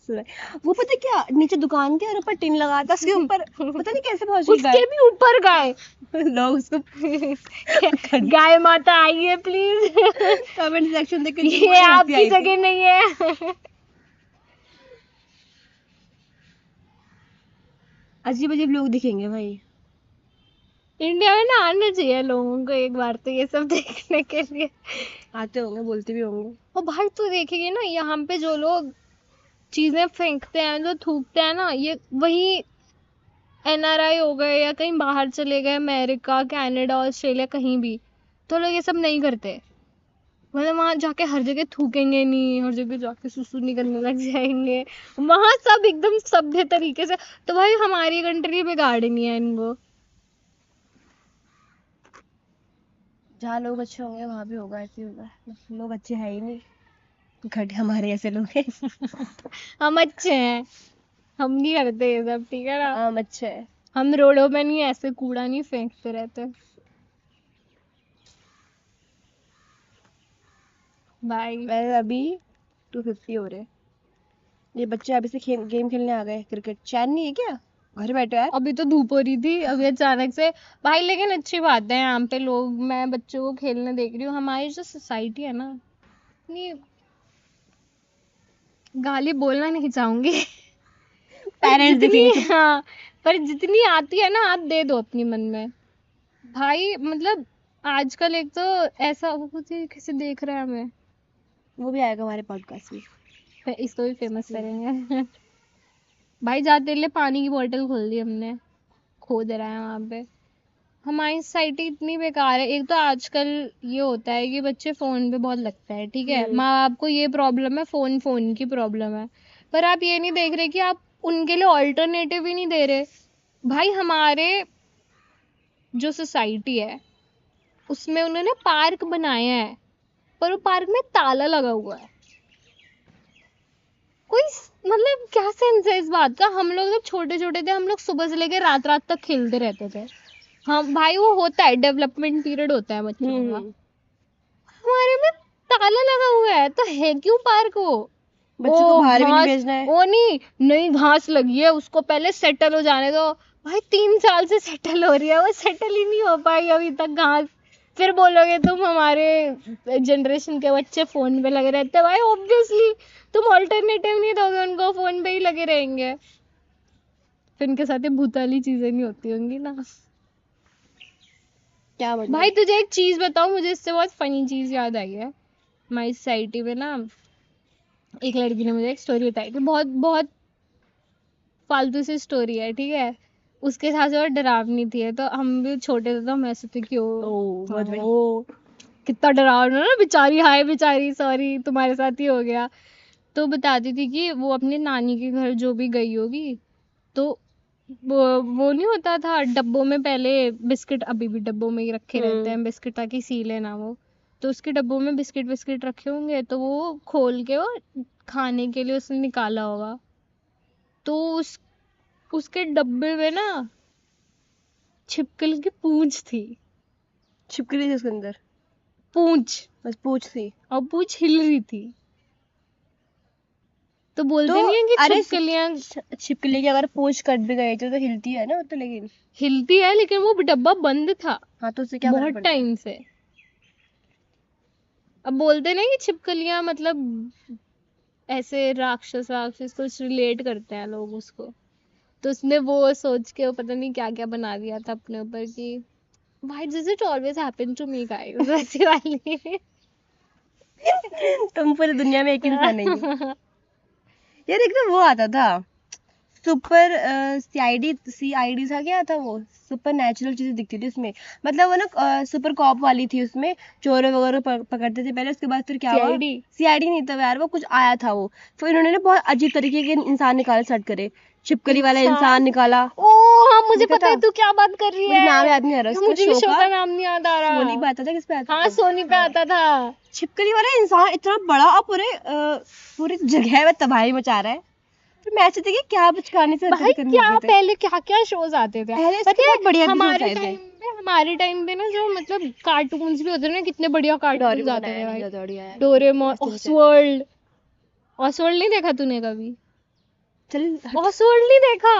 जो वो पता क्या, नीचे दुकान के और ऊपर टीन लगा था, उसके ऊपर पता नहीं कैसे पहुंच गई उसके गाय। भी ऊपर गाय। लोग उसको गाय माता आइए प्लीज, कमेंट सेक्शन देख के ये आपकी जगह नहीं है। अजीब अजीब लोग दिखेंगे भाई। इंडिया में ना आना चाहिए लोगों को एक बार तो ये सब देखने के लिए। आते होंगे, बोलते भी होंगे। और भाई तू देखेगी ना, यहाँ पे जो लोग चीजें फेंकते हैं, जो थूकते हैं ना, ये वही एनआरआई हो गए या कहीं बाहर चले गए, अमेरिका, कनाडा, ऑस्ट्रेलिया, कहीं भी, तो लोग ये सब नहीं करते। मतलब वहां जाके हर जगह थूकेंगे नहीं, हर जगह जाके सुसु निकलने लग जाएंगे, वहां सब एकदम सभ्य तरीके से। तो भाई हमारी कंट्री बिगाड़नी है इनको। जहाँ लोग अच्छे होंगे वहां भी होगा, ऐसे ही होगा। लोग अच्छे है ही नहीं, घट हमारे ऐसे लोग हैं। हम अच्छे हैं, हम नहीं करते ये सब, ठीक है ना? हम अच्छे हैं। हम रोडों पे नहीं ऐसे कूड़ा नहीं फेंकते रहते। भाई वैसे अभी 250 हो रहे हैं। ये बच्चे अभी से गेम खेलने आ गए, क्रिकेट। चैन नहीं है क्या? घर बैठो यार। अभी तो धूप हो रही थी, अभी अचानक से। भाई लेकिन अच्छी बात है, यहाँ पे लोग, मैं बच्चों को खेलने देख रही हूँ। हमारी जो सोसाइटी है ना, इतनी, गाली बोलना नहीं चाहूंगी पर पेरेंट्स जितनी, देखेंगे। हाँ, पर जितनी आती है ना, आप दे दो अपनी मन में। भाई मतलब आजकल एक तो ऐसा वो कैसे देख रहा है हमें, वो भी आएगा हमारे पॉडकास्ट में। इसको भी फेमस करेंगे। भाई जा तेरे लिए पानी की बोतल खोल दी हमने, खोद रहा है वहां पे। हमारी सोसाइटी इतनी बेकार है। एक तो आजकल ये होता है कि बच्चे फोन पे बहुत लगते हैं, ठीक है, माँ बाप को ये प्रॉब्लम है, फोन की प्रॉब्लम है, पर आप ये नहीं देख रहे कि आप उनके लिए ऑल्टरनेटिव ही नहीं दे रहे। भाई हमारे जो सोसाइटी है उसमें उन्होंने पार्क बनाया है, पर वो पार्क में ताला लगा हुआ है। कोई मतलब क्या सेंस है इस बात का? हम लोग जब छोटे छोटे थे, हम लोग सुबह से लेकर रात रात तक खेलते रहते थे। हाँ भाई, वो होता है, डेवलपमेंट पीरियड होता है बच्चों का। हमारे में ताला लगा हुआ है, तो है क्यों पार्क वो? बच्चों को बाहर भी नहीं भेजना है। वो नहीं, नई घास लगी है, उसको पहले सेटल हो जाने दो। भाई 3 साल से सेटल हो रही है, वो सेटल ही नहीं हो पाई अभी तक घास। फिर बोलोगे तुम हमारे जनरेशन के बच्चे फोन पे लगे रहते हैं। भाई ऑब्वियसली तुम ऑल्टरनेटिव नहीं दोगे उनको, फोन पे ही लगे रहेंगे। फिर इनके साथ ये भूताली चीजें नहीं होती होंगी ना। क्या मतलब? भाई तुझे एक चीज बताऊं, मुझे इससे बहुत फनी चीज याद आई है। हमारी सोसाइटी में ना एक लड़की ने मुझे एक स्टोरी बताई थी, बहुत बहुत फालतू सी स्टोरी है, ठीक है। उसके साथ और डरावनी थी, तो हम भी छोटे थे तो हम ऐसे थे कि ओ कितना डरावना ना बेचारी, हाय बेचारी, सॉरी तुम्हारे साथ ही हो गया। तो बताती थी कि वो अपने नानी के घर जो भी गई होगी, तो वो नहीं होता था डब्बों में पहले बिस्किट, अभी भी डब्बों में ही रखे रहते हैं बिस्किट ताकि सीले ना वो। तो उसके डब्बों में बिस्किट बिस्किट रखे होंगे, तो वो खोल के वो खाने के लिए उसने निकाला होगा। तो उसके डब्बे में ना छिपकली की पूंछ थी। छिपकली थी उसके अंदर? पूंछ, बस पूंछ थी, और पूंछ हिल रही थी। तो बोलते नहीं है कि अरे छिपकलियां छिपकली की अगर पूंछ कट भी गई तो हिलती है ना वो तो, लेकिन हिलती है, लेकिन वो डब्बा बंद था हाँ तो उससे क्या फर्क बहुत पड़ता है? टाइम से। अब बोलते नहीं कि छिपकलियां मतलब ऐसे राक्षस राक्षस कुछ रिलेट करते हैं लोग उसको। तो उसने वो सोच के वो पता नहीं क्या क्या बना दिया था अपने ऊपर कि why does it always happen to me guys, वैसी वाली। तुम पूरी दुनिया में एक इंसान नहीं हो। यार एक ना वो आता था सुपर सीआईडी था, क्या था वो, सुपर नेचुरल चीजें दिखती थी उसमें। मतलब वो ना सुपर कॉप वाली थी, उसमें चोरों वगैरह पकड़ते थे पहले, उसके बाद फिर क्या हुआ, सीआईडी नहीं था यार वो, कुछ आया था वो। फिर इन्होंने ना बहुत अजीब तरीके के इंसान निकाले स्टार्ट करे, छिपकली वाला इंसान निकाला। ओ हाँ, मुझे पता है तू क्या बात कर रही है। मुझे नाम याद नहीं आ रहा उसका, मुझे भी शो का नाम नहीं याद आ रहा। सोनी पे आता था, किस पे आता था? हाँ सोनी पे आता था। छिपकली वाला इंसान इतना बड़ा और पूरी जगह में तबाही मचा रहा है। फिर मैं सोचती कि क्या बचकाने से भाई क्या पहले क्या क्या शोज आते थे पता है, बढ़िया हमारे टाइम पे ना, जो मतलब कार्टून्स भी होते थे ना, कितने बढ़िया कार्टून्स आते थे भाई। Doraemon, Oswald. ऑसवर्ल्ड नहीं देखा तूने कभी? चल ऑसवर्ल्ड नहीं देखा?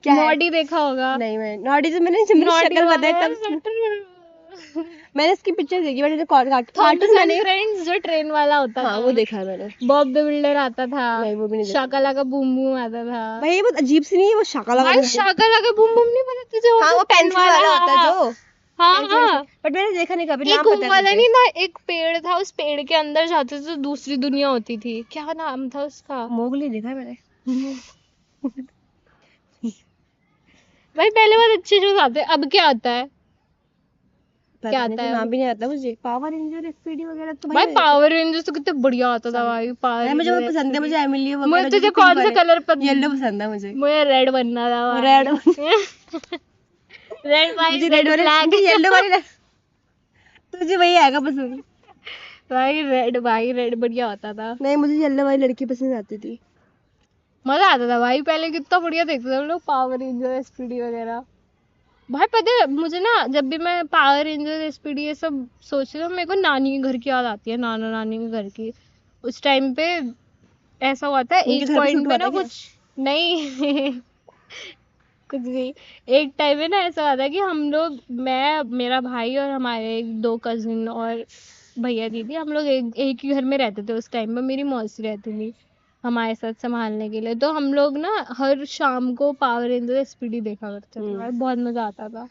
क्या नॉडी देखा होगा? नहीं, मैं नॉडी से मैंने शक्ल बताई तब मैंने इसकी पिक्चर देखी, मैंने कार्टून मैंने फ्रेंड्स जो ट्रेन वाला होता था, वो देखा है मैंने। बॉब द बिल्डर आता था। नहीं वो भी नहीं देखा। शाकालाका बूम बूम आता था। भाई ये बहुत अजीब सी नहीं है वो शाकालाका? भाई शाकालाका बूम बूम नहीं पता तुझे? वो पेंसिल वाला होता है जो, हाँ बट मैंने देखा नहीं कभी। एक वो वाला नहीं था, एक पेड़ था, उस पेड़ के अंदर जाते थे तो दूसरी दुनिया होती थी, क्या नाम था उसका? मोगली देखा है मैंने। भाई पहले बहुत अच्छे शोज आते, अब क्या आता है? क्या आता है? नाम भी नहीं आता मुझे। पावर रेंजर, एसपीडी वगैरह तो भाई पावर रेंजर्स तो कितने बढ़िया आता था भाई। पावर मुझे वो पसंद है, मुझे एमिली वगैरह। मुझे तुझे कौन सा कलर पसंद? येलो पसंद है मुझे। मुझे रेड बनना था भाई। रेड रेड रेड वाले, येलो वाले तुझे वही आएगा पसंद। भाई रेड बढ़िया होता था। नहीं मुझे येलो वाली लड़की पसंद आती थी, मजा आता था भाई। पहले कितना बढ़िया देखते थे हम लोग पावर रेंजर, एसपीडी वगैरह। भाई पता है मुझे ना, जब भी मैं पावर रेंजर, एसपीडी ये सब सोचती हूँ, मेरे को नानी के घर की याद आती है, नाना नानी के घर की। उस टाइम पे ऐसा हुआ था एक पॉइंट पे ना, कुछ नहीं कुछ नहीं, एक टाइम में ना ऐसा हुआ था कि हम लोग, मैं, मेरा भाई और हमारे 2 कजिन और भैया दीदी, हम लोग एक ही घर में रहते थे। उस टाइम में मेरी मौसी रहती थी हमारे साथ संभालने के लिए। तो हम लोग ना हर शाम को पावर रेंजर एसपीडी देखा करते थे भाई, बहुत मजा आता था।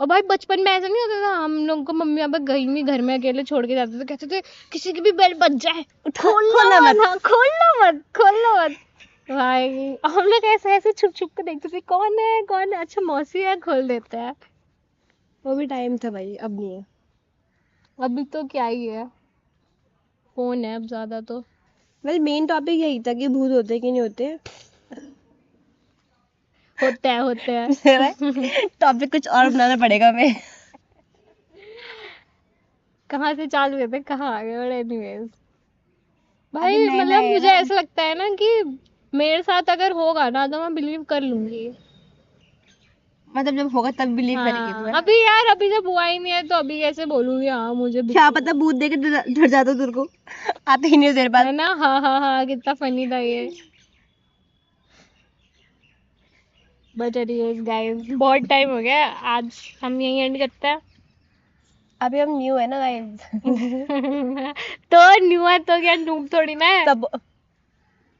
और भाई बचपन में ऐसा नहीं होता था, हम लोग को मम्मी पापा कहीं भी घर में अकेले छोड़ के जाते थे, कहते थे किसी की भी बेल बज जाए खोलना मत। हाँ, खोलना मत भाई। हम लोग ऐसे ऐसे छुप छुप के देखते थे, कौन है, अच्छा मौसी है, खोल देते हैं। वो भी टाइम था भाई, अब नहीं है। अभी तो क्या ही है, फोन है अब ज्यादा तो। वेल मेन टॉपिक यही था कि भूत होते कि नहीं होते। होते हैं टॉपिक कुछ और बनाना पड़ेगा हमें। कहाँ से चालू हुए थे, कहाँ आ गए, बट एनीवेज अभी भाई नए मतलब नए मुझे ना। ऐसा लगता है ना कि मेरे साथ अगर होगा ना तो मैं बिलीव कर लूंगी। मतलब जब होगा तब बिलीव करेगी तू, हाँ है? अभी यार, अभी जब हुआ ही नहीं है तो अभी कैसे बोलूंगी हाँ मुझे क्या बिल्कुल पता भूत देख के डर जाता तेरे को, आते ही नहीं हो तेरे पास। है ना। हाँ कितना फनी था ये। बट एनीवेज गाइस, बहुत टाइम हो गया, आज हम यहीं एंड करते हैं। अभी हम न्यू है ना गाइस। तो न्यू है तो क्या नूब थोड़ी ना है। सब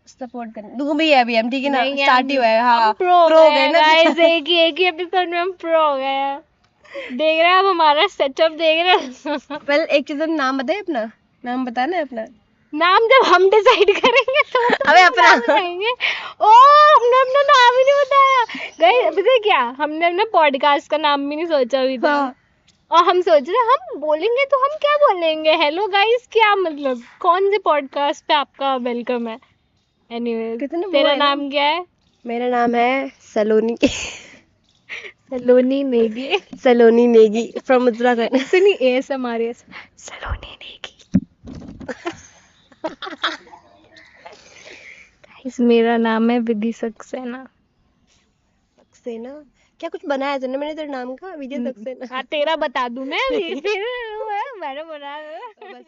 सपोर्ट करना तू भी है, अभी हम ठीक है ना, नहीं है, स्टार्ट ही हुआ है। हम हाँ प्रो हो प्रो हो गए गए हैं ना गाइस, एक ही एपिसोड में हम प्रो हो गए हैं। देख रहे हैं आप हमारा सेटअप, देख रहे हैं। पहले एक चीज हम नाम बताए अपना, नाम बताना है अपना। नाम जब हम डिसाइड करेंगे तो अबे अपना नाम बताएंगे। ओ हमने अपना नाम ही नहीं बताया गाइस। अभी तक क्या हमने अपना पॉडकास्ट का नाम भी नहीं सोचा अभी तक। हाँ और हम सोच रहे हैं हम बोलेंगे तो हम क्या बोलेंगे, हेलो गाइस क्या मतलब, कौन से पॉडकास्ट पे आपका वेलकम है। एनीवेज कितने वो तेरा है ना। नाम क्या है। मेरा नाम है सलोनी। सलोनी नेगी। सलोनी नेगी फ्रॉम उत्तराखंड। सुनी एस हमारे सलोनी नेगी। गाइस मेरा नाम है विधि सक्सेना। सक्सेना, क्या कुछ बनाया तूने? मैंने तेरे नाम का विजय सक्सेना। हाँ तेरा बता दूं मैं अभी। मैंने बना बस